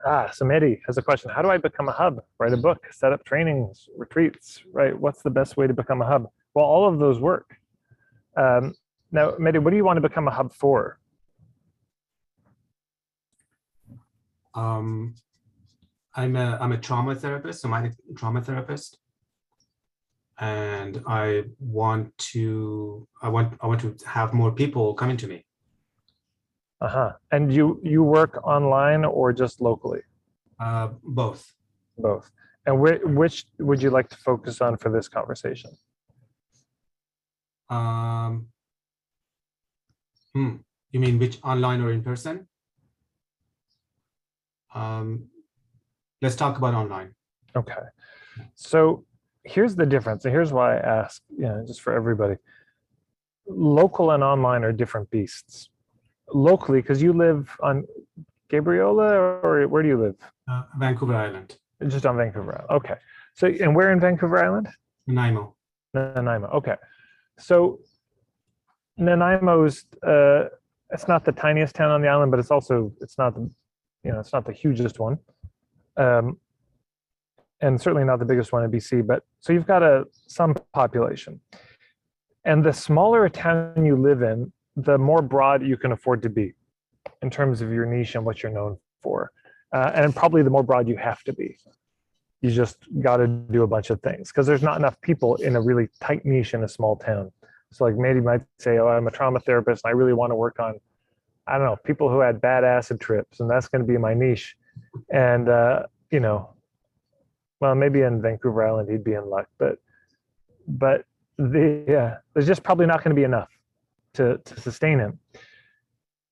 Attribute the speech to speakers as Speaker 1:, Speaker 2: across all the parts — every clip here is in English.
Speaker 1: So Mehdi has a question. How do I become a hub? Write a book, set up trainings, retreats, right? What's the best way to become a hub? Well, all of those work. Um, Now, Mehdi, what do you want to become a hub for?
Speaker 2: Um, I'm a trauma therapist, somatic trauma therapist, and I want to have more people coming to me.
Speaker 1: Uh-huh. And you work online or just locally?
Speaker 2: Both.
Speaker 1: Both. And which would you like to focus on for this conversation?
Speaker 2: Um, you mean which online or in person? Um, let's talk about online.
Speaker 1: Okay. So here's the difference, and here's why I ask, just for everybody. Local and online are different beasts. Locally, because you live on Gabriola, or where do you live?
Speaker 2: Vancouver Island,
Speaker 1: Just on Vancouver Island. Okay. So, and where in Vancouver Island?
Speaker 2: Nanaimo.
Speaker 1: Nanaimo. Okay. So Nanaimo's it's not the tiniest town on the island, but it's not the it's not the hugest one. Um, and certainly not the biggest one in BC, but so you've got some population. And the smaller a town you live in, the more broad you can afford to be in terms of your niche and what you're known for. And probably the more broad you have to be. You just got to do a bunch of things because there's not enough people in a really tight niche in a small town. So like maybe might say, oh, I'm a trauma therapist and I really want to work on, I don't know, people who had bad acid trips, and that's going to be my niche. And, well, maybe in Vancouver Island, he'd be in luck, but there's just probably not going to be enough to sustain him.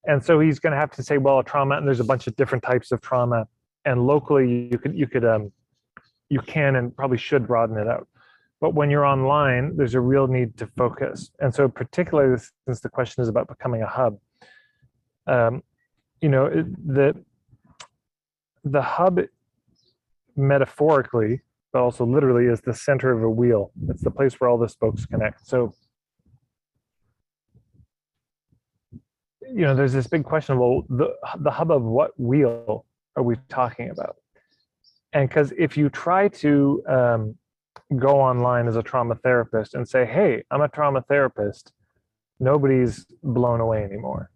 Speaker 1: And so he's going to have to say, well, trauma, and there's a bunch of different types of trauma. And locally, you can and probably should broaden it out. But when you're online, there's a real need to focus. And so particularly since the question is about becoming a hub, the hub metaphorically, but also literally, is the center of a wheel. It's the place where all the spokes connect. So, there's this big question, well, the hub of what wheel are we talking about? And because if you try to go online as a trauma therapist and say, hey, I'm a trauma therapist, nobody's blown away anymore.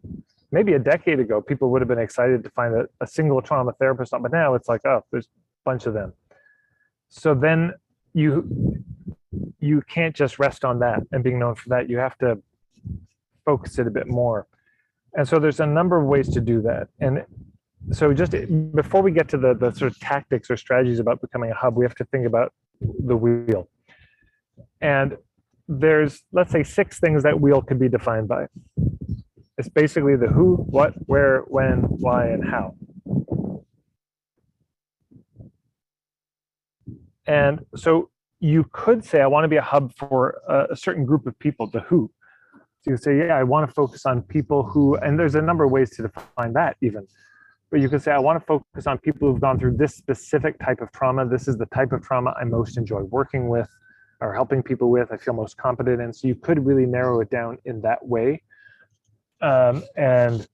Speaker 1: Maybe a decade ago, people would have been excited to find a single trauma therapist, but now it's like, oh, there's a bunch of them. So then you can't just rest on that and being known for that. You have to focus it a bit more. And so there's a number of ways to do that. And so just before we get to the sort of tactics or strategies about becoming a hub, we have to think about the wheel. And there's, let's say, 6 things that wheel could be defined by. It's basically the who, what, where, when, why, and how. And so you could say, I want to be a hub for a certain group of people, the who. So you say, yeah, I want to focus on people who, and there's a number of ways to define that even. But you could say, I want to focus on people who've gone through this specific type of trauma. This is the type of trauma I most enjoy working with or helping people with, I feel most competent in. So you could really narrow it down in that way. And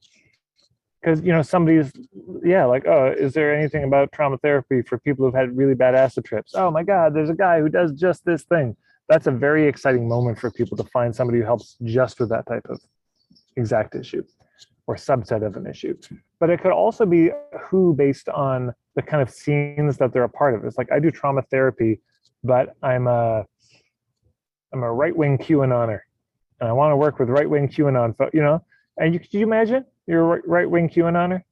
Speaker 1: because, somebody's, like, oh, is there anything about trauma therapy for people who've had really bad acid trips? Oh my God, there's a guy who does just this thing. That's a very exciting moment for people to find somebody who helps just with that type of exact issue or subset of an issue. But it could also be who based on the kind of scenes that they're a part of. It's like, I do trauma therapy, but I'm a right-wing QAnoner, and I want to work with right-wing QAnon, and can you imagine you're a right-wing QAnoner,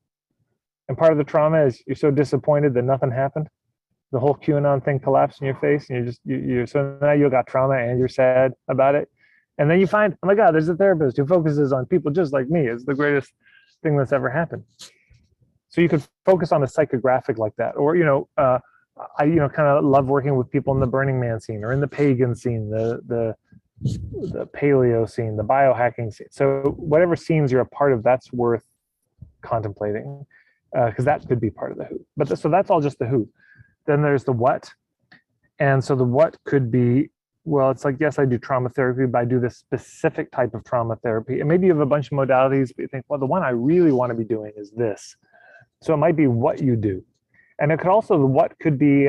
Speaker 1: and part of the trauma is you're so disappointed that nothing happened. The whole QAnon thing collapsed in your face, and you're so now you got trauma and you're sad about it. And then you find, oh my God, there's a therapist who focuses on people just like me. It's the greatest thing that's ever happened. So you could focus on a psychographic like that. Or, I kind of love working with people in the Burning Man scene or in the pagan scene, the paleo scene, the biohacking scene. So whatever scenes you're a part of, that's worth contemplating, because that could be part of the who. But so that's all just the who. Then there's the what. And so the what could be, well, it's like, yes, I do trauma therapy, but I do this specific type of trauma therapy. And maybe you have a bunch of modalities, but you think, well, the one I really want to be doing is this. So it might be what you do. And it could also, what could be,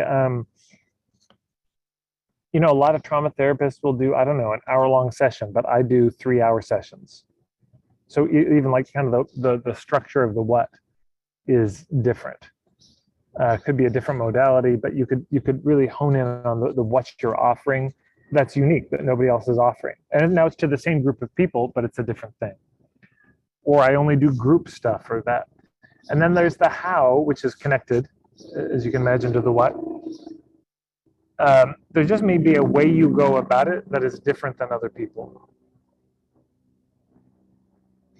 Speaker 1: you know, a lot of trauma therapists will do, I don't know, an hour-long session, but I do 3-hour sessions. So even like kind of the structure of the what is different. Could be a different modality, but you could really hone in on the what you're offering that's unique that nobody else is offering. And now it's to the same group of people, but it's a different thing. Or I only do group stuff or that. And then there's the how, which is connected, as you can imagine, to the what. There just may be a way you go about it that is different than other people.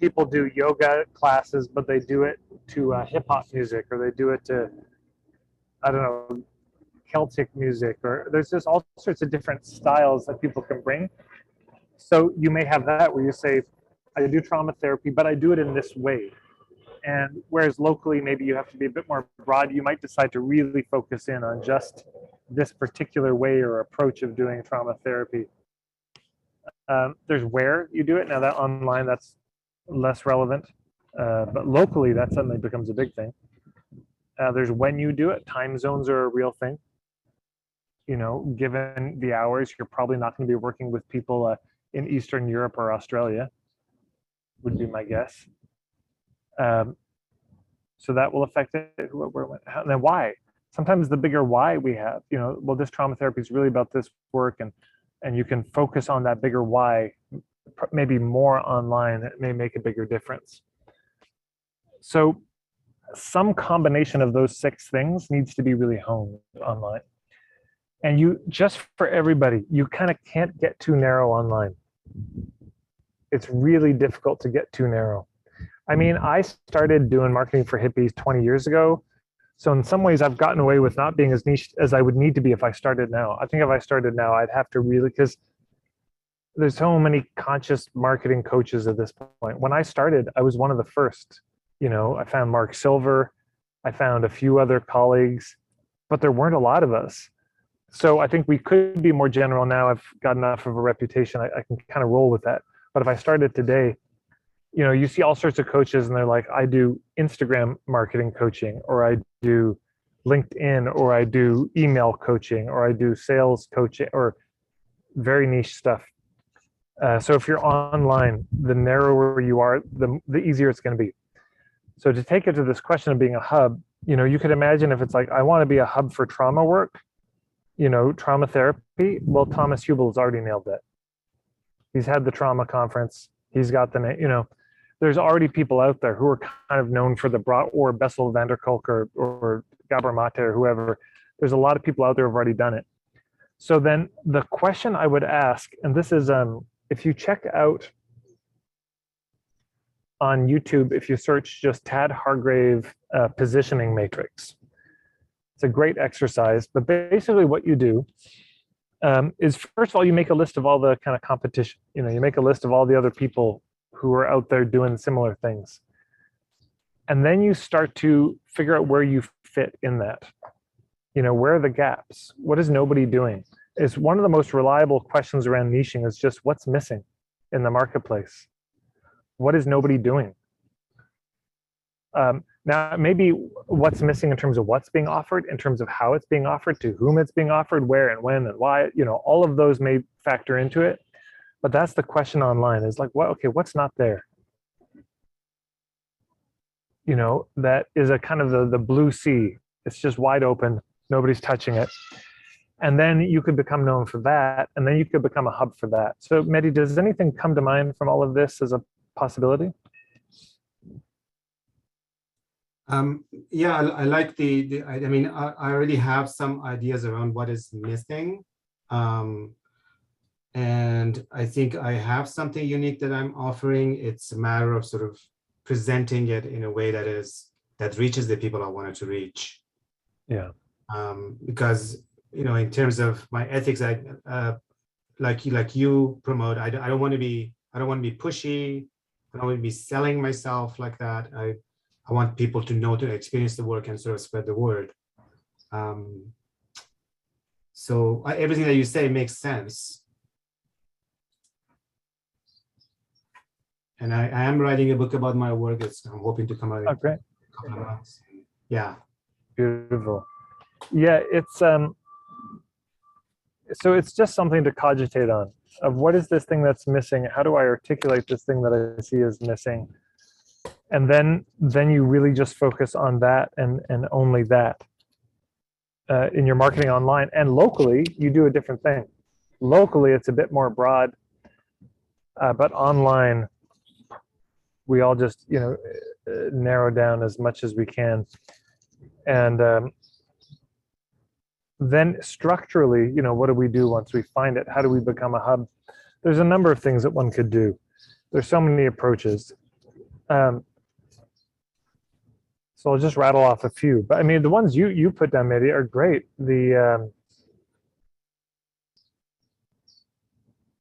Speaker 1: People do yoga classes, but they do it to hip hop music, or they do it to, I don't know, Celtic music, or there's just all sorts of different styles that people can bring. So you may have that where you say, I do trauma therapy, but I do it in this way. And whereas locally, maybe you have to be a bit more broad, you might decide to really focus in on just this particular way or approach of doing trauma therapy. There's where you do it. Now that online, that's less relevant, but locally, that suddenly becomes a big thing. There's when you do it. Time zones are a real thing. You know, given the hours, you're probably not going to be working with people in Eastern Europe or Australia, would be my guess. So that will affect it. And then why? Sometimes the bigger why we have, you know, well, this trauma therapy is really about this work, and you can focus on that bigger why, maybe more online. It may make a bigger difference. So some combination of those 6 things needs to be really honed online. And you, just for everybody, you kind of can't get too narrow online. It's really difficult to get too narrow. I mean, I started doing marketing for hippies 20 years ago. So in some ways, I've gotten away with not being as niche as I would need to be if I started now. I think if I started now, I'd have to really, because there's so many conscious marketing coaches at this point. When I started, I was one of the first. You know, I found Mark Silver, I found a few other colleagues, but there weren't a lot of us. So I think we could be more general now. I've got enough of a reputation. I can kind of roll with that. But if I started today, you know, you see all sorts of coaches and they're like, I do Instagram marketing coaching, or I do LinkedIn, or I do email coaching, or I do sales coaching, or very niche stuff. So if you're online, the narrower you are, the easier it's going to be. So to take it to this question of being a hub, you know, you could imagine if it's like, I want to be a hub for trauma work, you know, trauma therapy. Well, Thomas Hubel's already nailed it. He's had the trauma conference. He's got the, you know, there's already people out there who are kind of known for the broad, or Bessel van der Kolk, or Gabor Mate, or whoever. There's a lot of people out there who've already done it. So then the question I would ask, and this is, if you check out on YouTube, if you search just Tad Hargrave positioning matrix, it's a great exercise. But basically what you do is, first of all, you make a list of all the kind of competition. You know, you make a list of all the other people who are out there doing similar things. And then you start to figure out where you fit in that. You know, where are the gaps? What is nobody doing? Is one of the most reliable questions around niching is just what's missing in the marketplace? What is nobody doing? Now, maybe what's missing in terms of what's being offered, in terms of how it's being offered, to whom it's being offered, where and when and why, you know, all of those may factor into it. But that's the question online, is like, well, okay, what's not there? You know, that is a kind of the blue sea. It's just wide open. Nobody's touching it. And then you could become known for that. And then you could become a hub for that. So Mehdi, does anything come to mind from all of this as a possibility?
Speaker 2: Yeah, I like I mean, I already have some ideas around what is missing. And I think I have something unique that I'm offering. It's a matter of sort of presenting it in a way that reaches the people I wanted to reach.
Speaker 1: Yeah.
Speaker 2: Because, you know, in terms of my ethics, like you promote, I don't want to be pushy. I don't want to be selling myself like that. I want people to know, to experience the work and sort of spread the word. So everything that you say makes sense. And I am writing a book about my work. I'm hoping to come out in a couple of months. Yeah.
Speaker 1: Beautiful. Yeah, so it's just something to cogitate on, of what is this thing that's missing? How do I articulate this thing that I see is missing? And then you really just focus on that and only that. In your marketing online, and locally you do a different thing. Locally it's a bit more broad, but online we all just narrow down as much as we can. And then structurally, what do we do once we find it? How do we become a hub? There's a number of things that one could do. There's so many approaches. So I'll just rattle off a few. But I mean, the ones you put down, Mehdi, are great.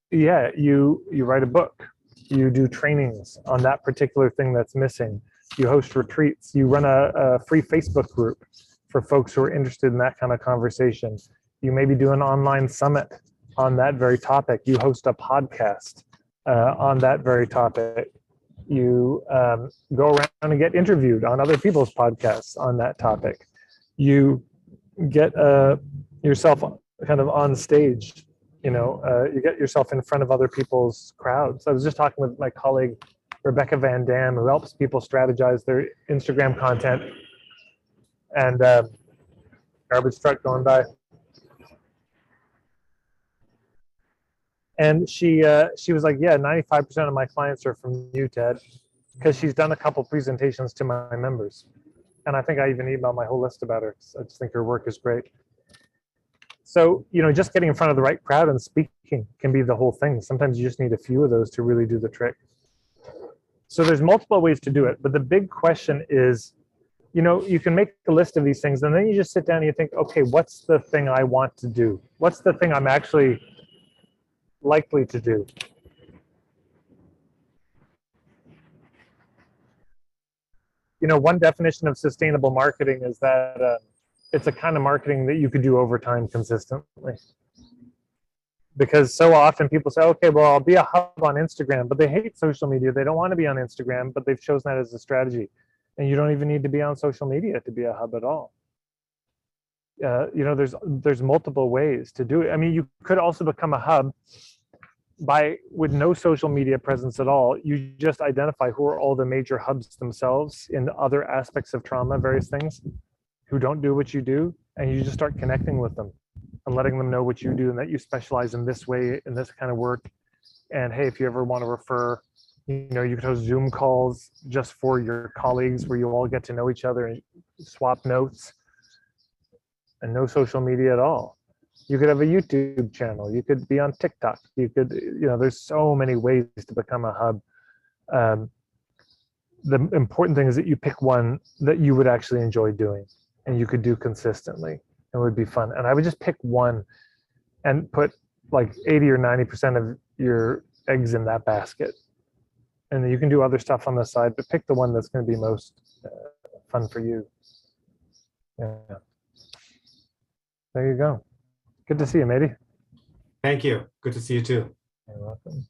Speaker 1: Yeah, you write a book. You do trainings on that particular thing that's missing. You host retreats. You run a free Facebook group for folks who are interested in that kind of conversation. You maybe do an online summit on that very topic. You host a podcast on that very topic. You go around and get interviewed on other people's podcasts on that topic. You get yourself kind of on stage. You get yourself in front of other people's crowds. I was just talking with my colleague Rebecca Van Dam, who helps people strategize their Instagram content. And garbage truck going by. And she was like, yeah, 95% of my clients are from you, Ted, because she's done a couple presentations to my members. And I think I even emailed my whole list about her. I just think her work is great. So, just getting in front of the right crowd and speaking can be the whole thing. Sometimes you just need a few of those to really do the trick. So there's multiple ways to do it. But the big question is, you can make a list of these things, and then you just sit down and you think, okay, what's the thing I want to do? What's the thing I'm actually likely to do? One definition of sustainable marketing is that it's a kind of marketing that you could do over time consistently. Because so often people say, okay, well, I'll be a hub on Instagram, but they hate social media. They don't want to be on Instagram, but they've chosen that as a strategy. And you don't even need to be on social media to be a hub at all. There's multiple ways to do it. I mean, you could also become a hub with no social media presence at all. You just identify who are all the major hubs themselves in other aspects of trauma, various things, who don't do what you do, and you just start connecting with them and letting them know what you do and that you specialize in this way, in this kind of work. And hey, if you ever want to refer, you could host Zoom calls just for your colleagues where you all get to know each other and swap notes, and no social media at all. You could have a YouTube channel. You could be on TikTok. You could, there's so many ways to become a hub. The important thing is that you pick one that you would actually enjoy doing and you could do consistently. It would be fun. And I would just pick one and put like 80 or 90% of your eggs in that basket. And then you can do other stuff on the side, but pick the one that's going to be most fun for you. Yeah. There you go. Good to see you, matey.
Speaker 2: Thank you. Good to see you too.
Speaker 1: You're welcome.